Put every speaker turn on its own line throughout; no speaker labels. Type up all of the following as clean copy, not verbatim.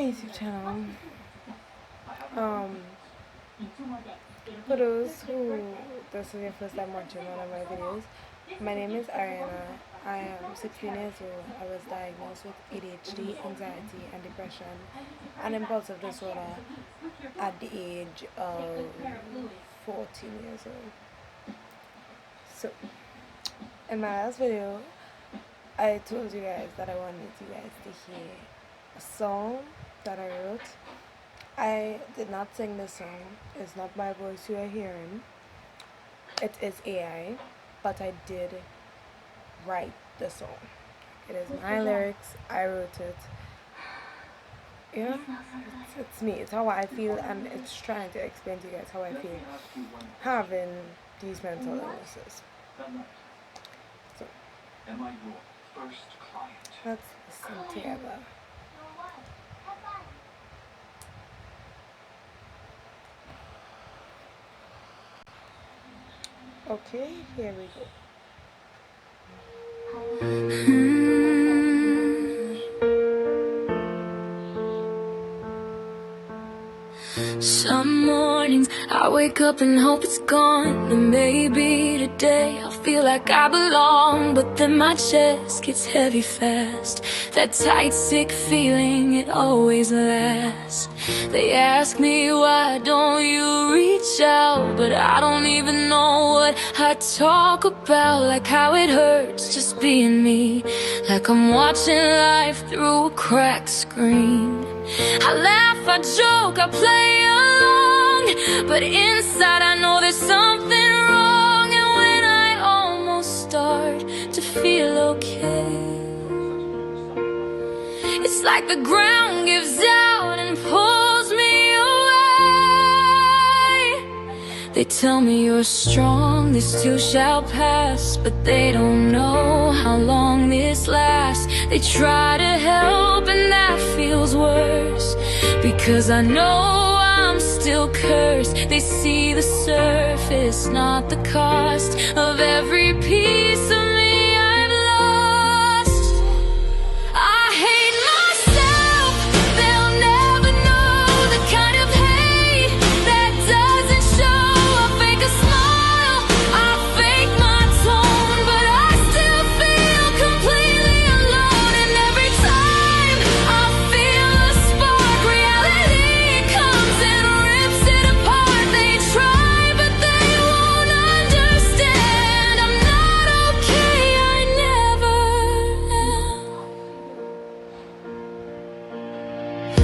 YouTube channel. Um, for those who this is your first time watching one of my videos, my name is Ariana. I am 16 years old. I was diagnosed with ADHD, anxiety, and depression, and impulsive disorder at the age of 14 years old. So, in my last video, I told you guys that I wanted you guys to hear a song that I wrote. I did not sing this song. It's not my voice you are hearing. It is AI, but I did write the song. It is my lyrics. I wrote it. Yeah, it's me. It's how I feel, and it's trying to explain to you guys how I feel having these mental illnesses. So, let's listen together. Okay, here we go.
Some mornings I wake up and hope it's gone, and maybe today I'll feel like I belong. But then my chest gets heavy fast, that tight, sick feeling, it always lasts. They ask me why don't you reach out, but I don't even know what I talk about. Like how it hurts just being me, like I'm watching life through a cracked screen. I laugh, I joke, I play along, but inside I know there's something wrong. And when I almost start to feel okay, it's like the ground gives out and pulls me away. They tell me you're strong, this too shall pass, but they don't know how long this lasts. They try to help and that feels worse, because I know I'm still cursed. They see the surface, not the cost of every piece of me I've lost. I hate myself, they'll never know the kind of hate that doesn't show. I fake a smile, I fake my tone, but I still feel completely alone. And every time I feel a spark, reality comes and rips it apart. They try, but they won't understand. I'm not okay, I never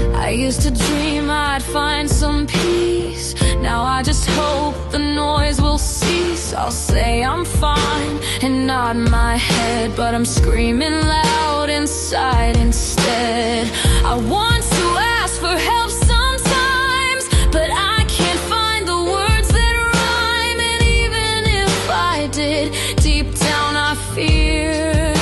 am. I used to dream I'd find some peace. Now I just hope the noise will cease. I'll say I'm fine and nod my head, but I'm screaming loud inside instead. I want to ask for help sometimes, but I can't find the words that rhyme. And even if I did, deep down I fear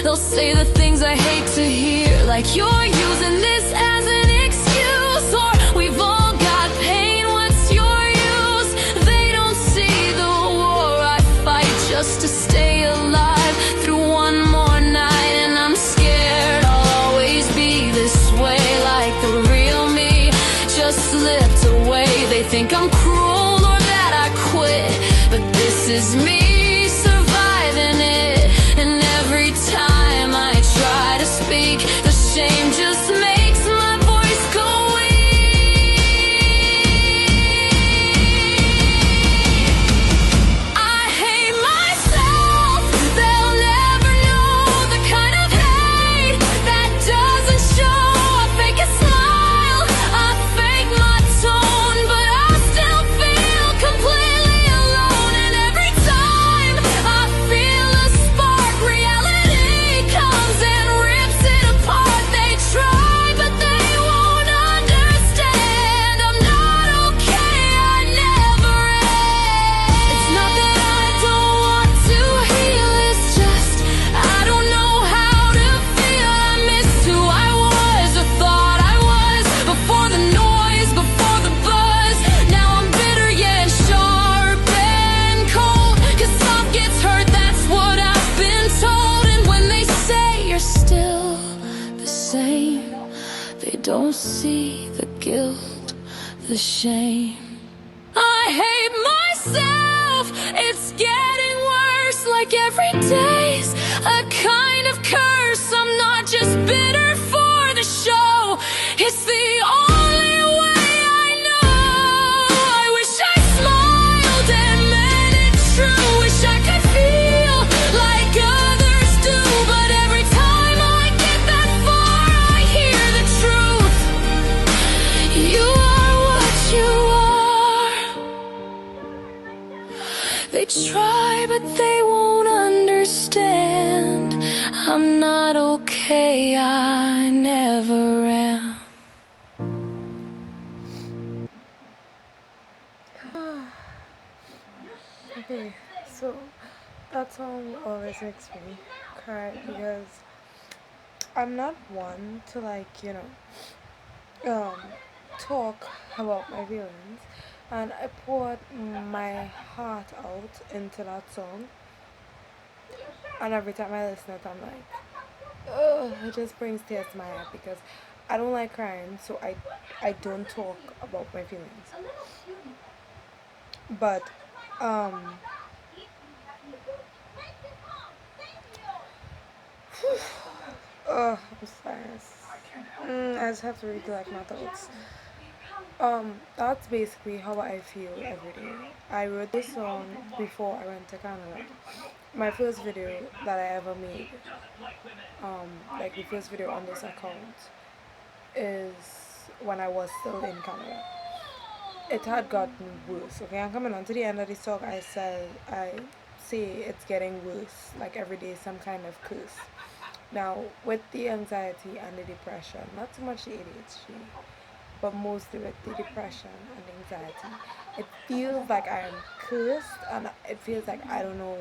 they'll say the things I hate to hear, like you're using this as an excuse, or we've all got pain, what's your use? They don't see the war I fight just to stay alive through one more night. And I'm scared I'll always be this way, like the real me just slipped away. They think I'm cruel or that I quit, but this is me surviving it. And every time I try to speak, the shame just makes my voice go weak. I hate myself, they'll never know the kind of hate that doesn't show. I fake a smile, I fake my tone, but I still feel completely alone. And every time will see the guilt, the shame. I hate myself, it's getting worse. Like every day's a kind of curse. I'm not just bitter for the show, it's the only way I know. I wish I smiled and meant it true. Wish I could feel like others do, but every time I get that far, I hear the truth. You are what you are. They try, but they won't understand. I'm not okay, I never am.
Okay, so that song always makes me cry because I'm not one to um, talk about my feelings, and I poured my heart out into that song, and every time I listen to it, I'm like, ugh, it just brings tears to my eye because I don't like crying, so I don't talk about my feelings. But um, I'm sorry. I just have to recollect my thoughts. That's basically how I feel every day. I wrote this song before I went to Canada. My first video that I ever made, like the first video on this account, is when I was still in Canada. It had gotten worse. Okay, I'm coming on to the end of the song. I say it's getting worse. Like every day, some kind of curse. Now, with the anxiety and the depression, not so much the ADHD, but mostly with the depression and anxiety, it feels like I am cursed, and it feels like I don't know,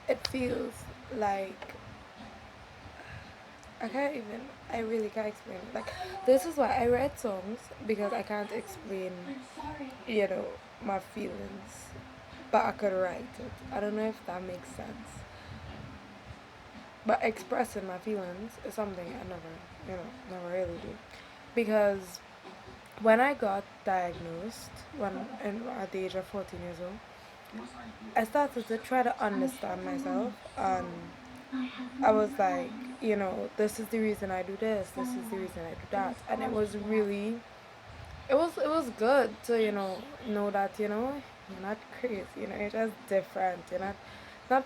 it feels like I really can't explain it. Like, this is why I write songs, because I can't explain, you know, my feelings, but I could write it. I don't know if that makes sense. But expressing my feelings is something I never really do. Because when I got diagnosed, at the age of 14 years old, I started to try to understand myself, and I was like, this is the reason I do this is the reason I do that. And it was good to, know that, you're not crazy, you're just different, you're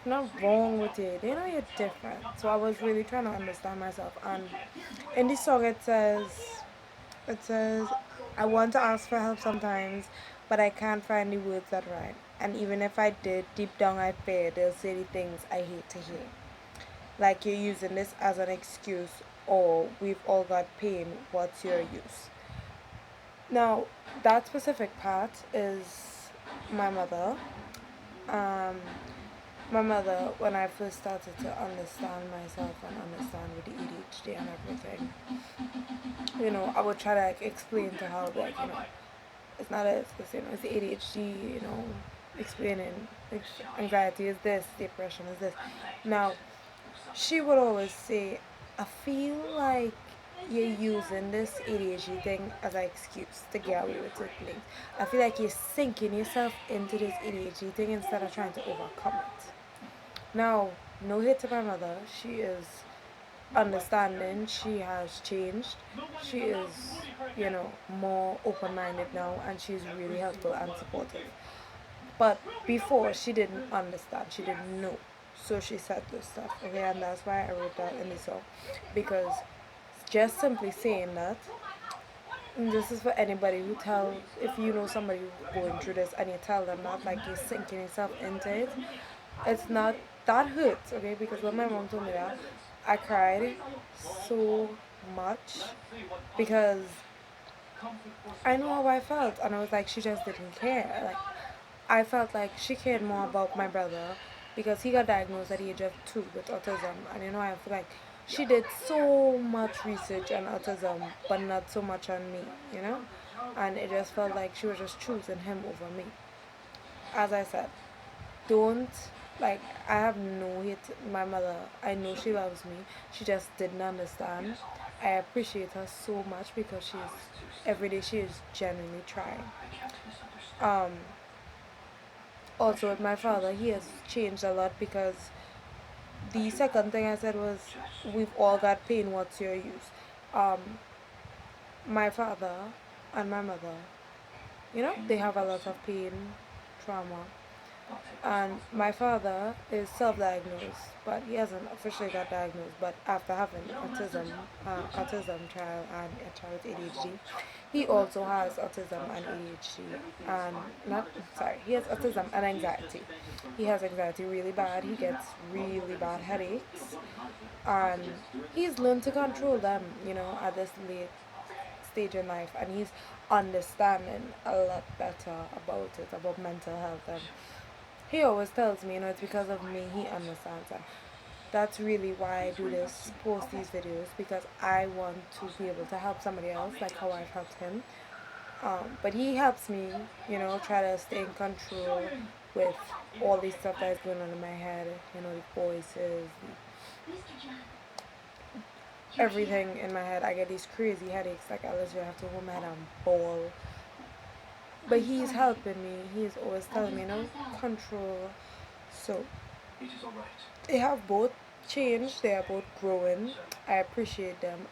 not wrong with it, you're different. So I was really trying to understand myself, and in this song it says, I want to ask for help sometimes, but I can't find the words that rhyme. And even if I did, deep down I fear they'll say the things I hate to hear. Like you're using this as an excuse, or we've all got pain, what's your use? Now, that specific part is my mother. Um, my mother, when I first started to understand myself and understand with the ADHD and everything, I would try to explain to her, like, it's not a, it's, it's the ADHD, explaining anxiety is this, depression is this. Now, she would always say, I feel like you're using this ADHD thing as an excuse to get away with certain things. I feel like you're sinking yourself into this ADHD thing instead of trying to overcome it. Now, no hate to my mother. She is understanding. She has changed. She is, more open minded now, and she's really helpful and supportive. But before, she didn't understand. She didn't know. So she said this stuff. Okay, and that's why I wrote that in the song. Because just simply saying that, and this is for anybody who tells, if you know somebody going through this and you tell them that, like you're sinking yourself into it, it's not, that hurts, okay? Because when my mom told me that, I cried so much because I know how I felt, and I was like, she just didn't care. Like, I felt like she cared more about my brother because he got diagnosed at the age of 2 with autism, and I feel like she did so much research on autism, but not so much on me, and it just felt like she was just choosing him over me. As I said, don't Like, I have no hate. My mother, I know she loves me. She just didn't understand. I appreciate her so much because every day she is genuinely trying. Um, Also, with my father, he has changed a lot because the second thing I said was, we've all got pain, what's your use? Um, my father and my mother, they have a lot of pain, trauma. And my father is self-diagnosed, but he hasn't officially got diagnosed. But after having autism child and a child with ADHD, he also has autism and ADHD, and not sorry, he has autism and anxiety. He has anxiety really bad. He gets really bad headaches, and he's learned to control them. At this late stage in life, and he's understanding a lot better about mental health. And he always tells me, it's because of me he understands. And that's really why I do this, post these videos, because I want to be able to help somebody else, like how I've helped him. But he helps me, try to stay in control with all these stuff that is going on in my head, the voices, everything in my head. I get these crazy headaches, like I literally have to hold my head and bawl. But he's helping me. He's always telling me, control. So they have both changed. They are both growing. I appreciate them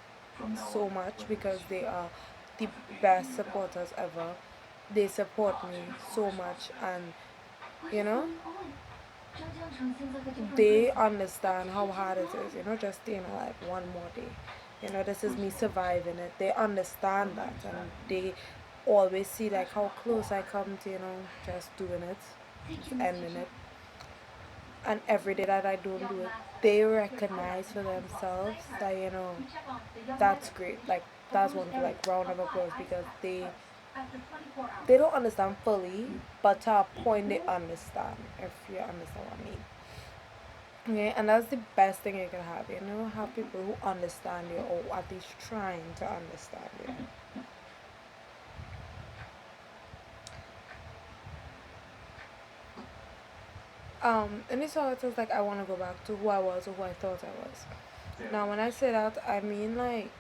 so much because they are the best supporters ever. They support me so much, and you know they understand how hard it is, just staying alive one more day. This is me surviving it. They understand that, and they always see like how close I come to, just doing it, just ending it. And every day that I don't do it, they recognize for themselves that, that's great. Like, that's one like round of applause, because they don't understand fully, but to a point they understand, if you understand what I mean. Okay, and that's the best thing you can have, have people who understand you, or at least trying to understand you. And this all, it was like I want to go back to who I was or who I thought I was. Now, when I say that, I mean like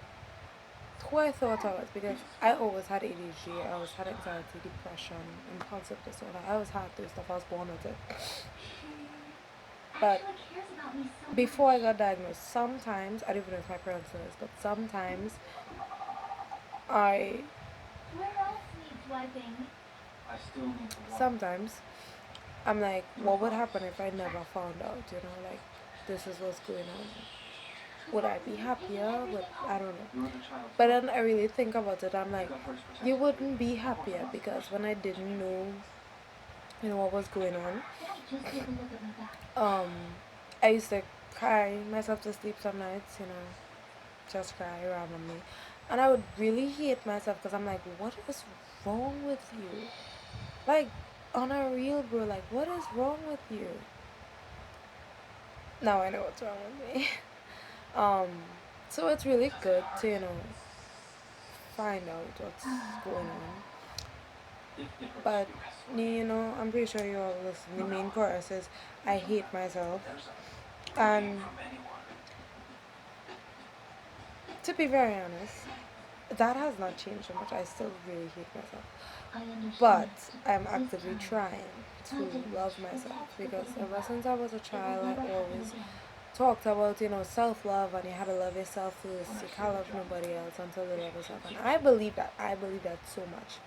who I thought I was, because I always had ADHD, I always had anxiety, depression, impulsive disorder. I always had those stuff. I was born with it. But before I got diagnosed, sometimes, I don't even know if my parents know this, but I sometimes I'm like, what would happen if I never found out? Like, this is what's going on. Would I be happier? I don't know. But then I really think about it. I'm like, you wouldn't be happier, because when I didn't know, what was going on, I used to cry myself to sleep some nights, just cry randomly. And I would really hate myself, because I'm like, what is wrong with you? Like, on a real, bro, like, what is wrong with you? Now I know what's wrong with me. So it's really good to, find out what's going on. But, I'm pretty sure you all listen. The main chorus is, I hate myself. And to be very honest, that has not changed so much. I still really hate myself. But I'm actively trying to love myself, because ever since I was a child, I always talked about, self-love, and you had to love yourself first. You can't love nobody else until you love yourself. And I believe that. I believe that so much.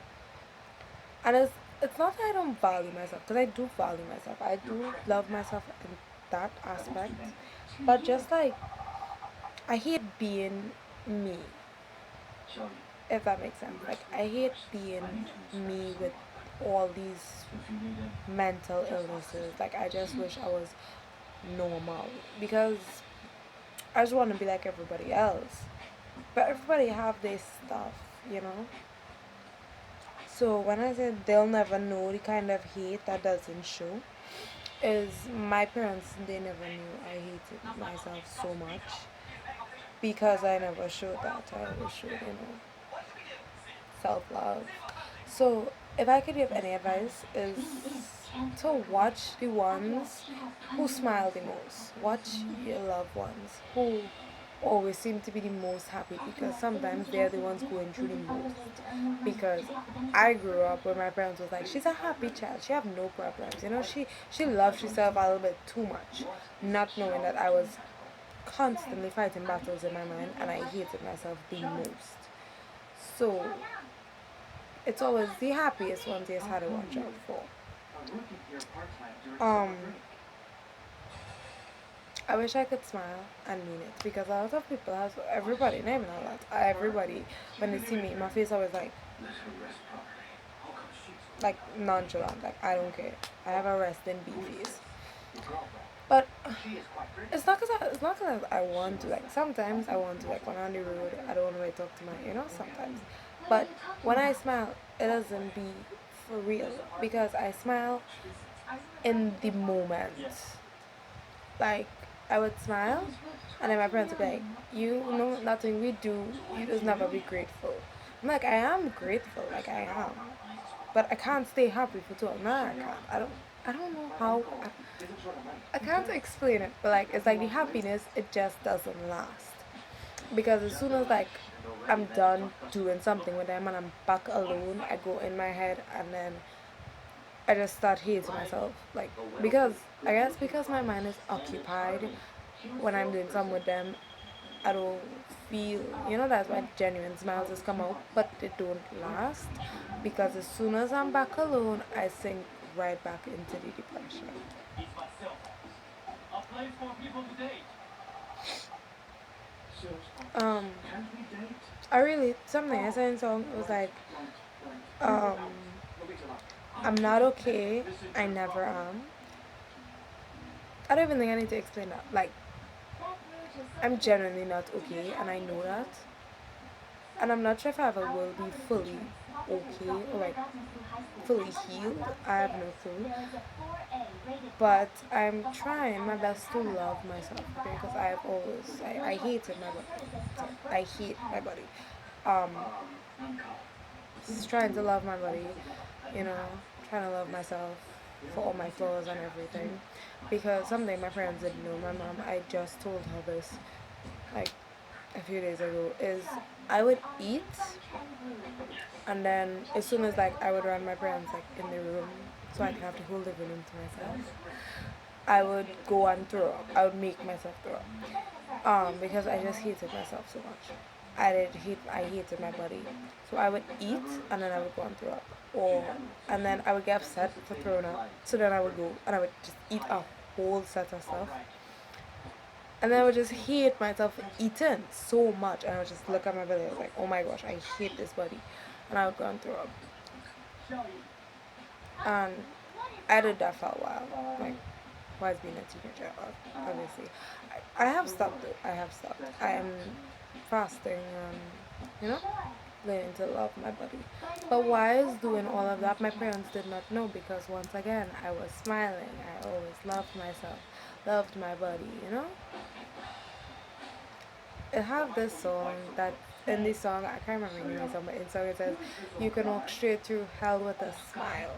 And it's not that I don't value myself, because I do value myself. I do love myself in that aspect. But just like, I hate being me, if that makes sense. Like, I hate being me with all these mental illnesses. Like, I just wish I was normal, because I just want to be like everybody else. But everybody have their stuff, So when I said they'll never know the kind of hate that doesn't show, is my parents, they never knew I hated myself so much, because I never showed that. I always showed, self-love. So, if I could give any advice, is to watch the ones who smile the most. Watch your loved ones who always seem to be the most happy, because sometimes they're the ones going through the most. Because I grew up where my parents was like, she's a happy child, she have no problems. You know, she loves herself a little bit too much, not knowing that I was constantly fighting battles in my mind and I hated myself the most. So it's always the happiest ones he's had to watch out for. Um, I wish I could smile and mean it, because a lot of people have, everybody, not even a lot, everybody, when they see me, my face always like nonchalant, like I don't care. I have a resting bee face. But it's not cause I want to, like sometimes I want to, like when I'm on the road I don't want to like talk to my, you know, sometimes. But when I smile, it doesn't be for real, because I smile in the moment. Like I would smile, and then my parents would be like, "You know, nothing we do, you just never be grateful." I'm like, I am grateful, like I am, but I can't stay happy for too long. No, I can't. I don't know how. I can't explain it, but like it's like the happiness, it just doesn't last, because as soon as like I'm done doing something with them and I'm back alone, I go in my head and then I just start hating myself. Like, because I guess because my mind is occupied when I'm doing something with them, I don't feel, you know, that's why genuine smiles just come out, but they don't last, because as soon as I'm back alone, I sink right back into the depression. Um, I really, something I said in song was like, um, I'm not okay, I never am. I don't even think I need to explain that. Like, I'm genuinely not okay, and I know that. And I'm not sure if I ever will be fully okay or like fully healed. I have no clue. But I'm trying my best to love myself, okay? Because I hated my body. Sorry, I hate my body. Um, just trying to love my body, you know, trying to love myself for all my flaws and everything. Because something my parents didn't know, my mom, I just told her this like a few days ago, is I would eat, and then as soon as like I would run my parents like in the room, so I'd have the whole living room to myself, I would go and throw up. I would make myself throw up. Because I just hated myself so much. I hated my body. So I would eat and then I would go and throw up. Or and then I would get upset for throwing up. So then I would go and I would just eat a whole set of stuff. And then I would just hate myself for eating so much, and I would just look at my belly, I was like, oh my gosh, I hate this body. And I would go and throw up. And I did that for a while. Like while being a teenager, obviously. I have stopped though. I have stopped. I am fasting and, you know, learning to love my body. But while doing all of that, my parents did not know, because once again, I was smiling. I always loved myself, loved my body, you know? It have this song that, in this song, I can't remember the name of the song, but in the song it says, you can walk straight through hell with a smile.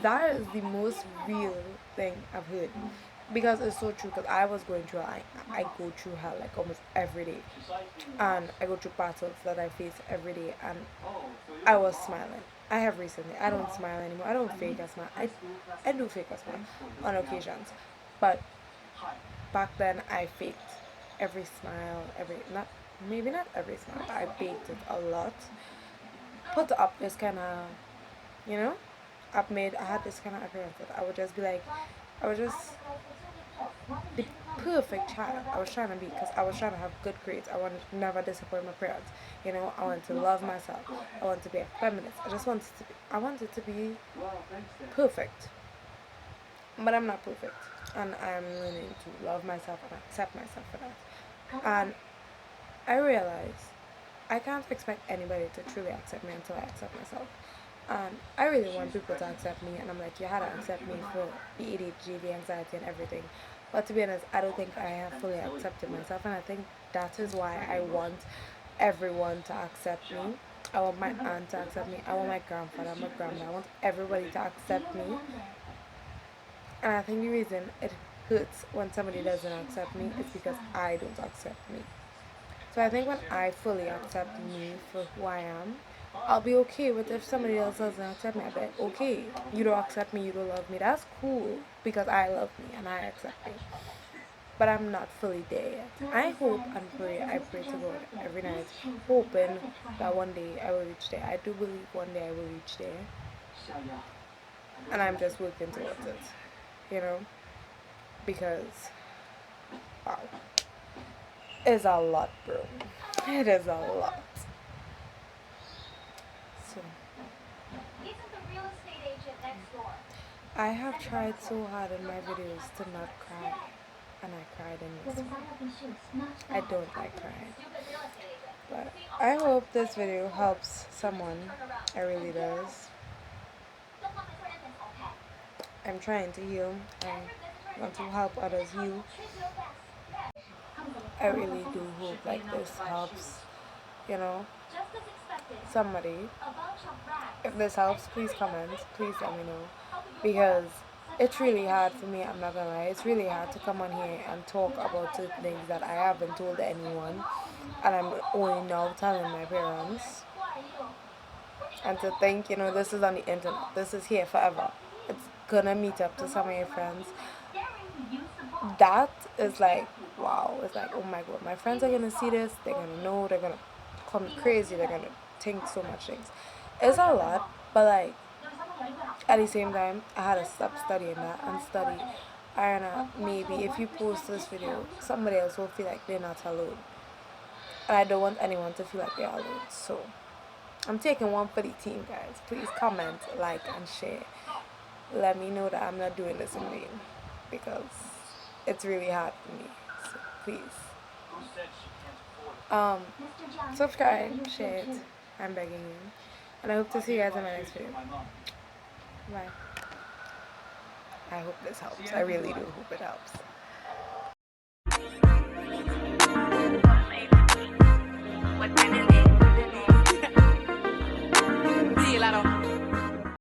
That is the most real thing I've heard, because it's so true. Because I was going through, I go through hell like almost every day, and I go through battles that I face every day, and I was smiling. I have recently. I don't smile anymore. I don't fake a smile. I do fake a smile on occasions, but back then I faked every smile, every not maybe not every smile, but I faked it a lot. Put up this kind of, you know, I had this kind of appearance that I would just be like, I was just the perfect child I was trying to be, because I was trying to have good grades. I wanted to never disappoint my parents. You know, I wanted to love myself. I wanted to be a feminist. I wanted to be perfect. But I'm not perfect. And I'm learning to love myself and accept myself for that. And I realize I can't expect anybody to truly accept me until I accept myself. And I really want people to accept me, and I'm like, you had to accept me for the ADHD, the anxiety, and everything. But to be honest, I don't think I have fully accepted myself, and I think that is why I want everyone to accept me. I want my aunt to accept me. I want my grandfather, my grandma. I want everybody to accept me. And I think the reason it hurts when somebody doesn't accept me is because I don't accept me. So I think when I fully accept me for who I am, I'll be okay with if somebody else doesn't accept me. I'll be like, okay, you don't accept me, you don't love me. That's cool because I love me and I accept me. But I'm not fully there yet. I hope and pray, I pray to God every night, hoping that one day I will reach there. I do believe one day I will reach there. And I'm just working towards it, you know? Because, wow, it's a lot, bro. It is a lot. So, I have tried so hard in my videos to not cry, and I cried in this one. I don't like crying. But I hope this video helps someone. It really does. I'm trying to heal. I want to help others heal. I really do hope like this helps, you know, somebody. If this helps, please comment. Please let me know. Because it's really hard for me, I'm not gonna lie. It's really hard to come on here and talk about certain things that I haven't told anyone. And I'm only now telling my parents. And to think, you know, this is on the internet. This is here forever. It's gonna meet up to some of your friends. That is like, wow. It's like, oh my god, my friends are gonna see this. They're gonna know. They're gonna come crazy. They're gonna think so much things. It's a lot, but like, at the same time, I had to stop studying that and study. And maybe if you post this video, somebody else will feel like they're not alone. And I don't want anyone to feel like they're alone. So, I'm taking one for the team, guys. Please comment, like, and share. Let me know that I'm not doing this in vain. Because it's really hard for me. So, please. Subscribe, share it. I'm begging you. And I hope to see you guys in my next video. Bye. I hope this helps. I really do hope it helps.